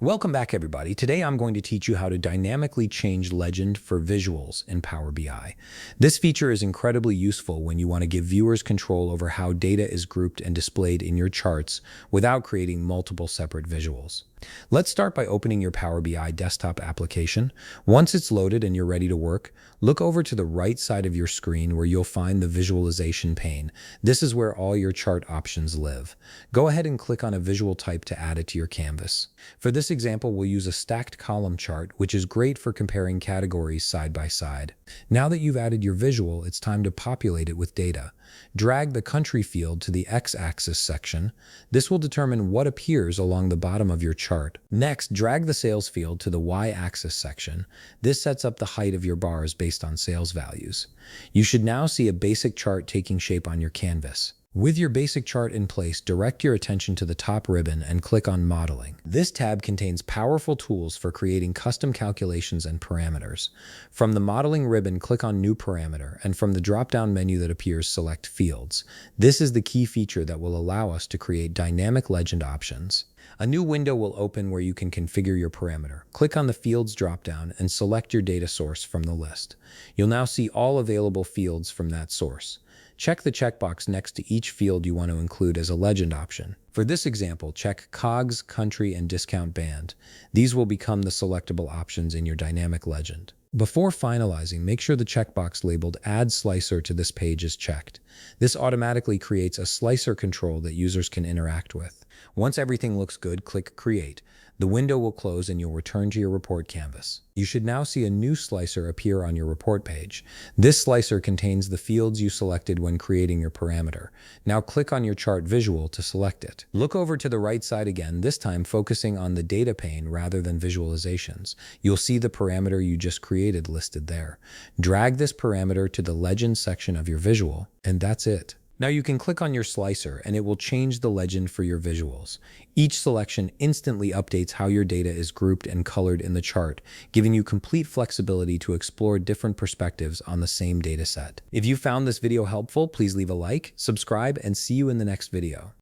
Welcome back, everybody. Today I'm going to teach you how to dynamically change legend for visuals in Power BI. This feature is incredibly useful when you want to give viewers control over how data is grouped and displayed in your charts without creating multiple separate visuals. Let's start by opening your Power BI desktop application. Once it's loaded and you're ready to work, look over to the right side of your screen where you'll find the visualization pane. This is where all your chart options live. Go ahead and click on a visual type to add it to your canvas. For this example, we'll use a stacked column chart, which is great for comparing categories side by side. Now that you've added your visual, it's time to populate it with data. Drag the country field to the x-axis section. This will determine what appears along the bottom of your chart. Next, drag the sales field to the y-axis section. This sets up the height of your bars based on sales values. You should now see a basic chart taking shape on your canvas. With your basic chart in place, direct your attention to the top ribbon and click on Modeling. This tab contains powerful tools for creating custom calculations and parameters. From the Modeling ribbon, click on New Parameter, and from the drop-down menu that appears, select Fields. This is the key feature that will allow us to create dynamic legend options. A new window will open where you can configure your parameter. Click on the Fields dropdown and select your data source from the list. You'll now see all available fields from that source. Check the checkbox next to each field you want to include as a legend option. For this example, check COGS, Country, and Discount Band. These will become the selectable options in your dynamic legend. Before finalizing, make sure the checkbox labeled Add Slicer to this page is checked. This automatically creates a slicer control that users can interact with. Once everything looks good, click Create. The window will close and you'll return to your report canvas. You should now see a new slicer appear on your report page. This slicer contains the fields you selected when creating your parameter. Now click on your chart visual to select it. Look over to the right side again, this time focusing on the data pane rather than visualizations. You'll see the parameter you just created listed there. Drag this parameter to the legend section of your visual, and that's it. Now you can click on your slicer and it will change the legend for your visuals. Each selection instantly updates how your data is grouped and colored in the chart, giving you complete flexibility to explore different perspectives on the same data set. If you found this video helpful, please leave a like, subscribe, and see you in the next video.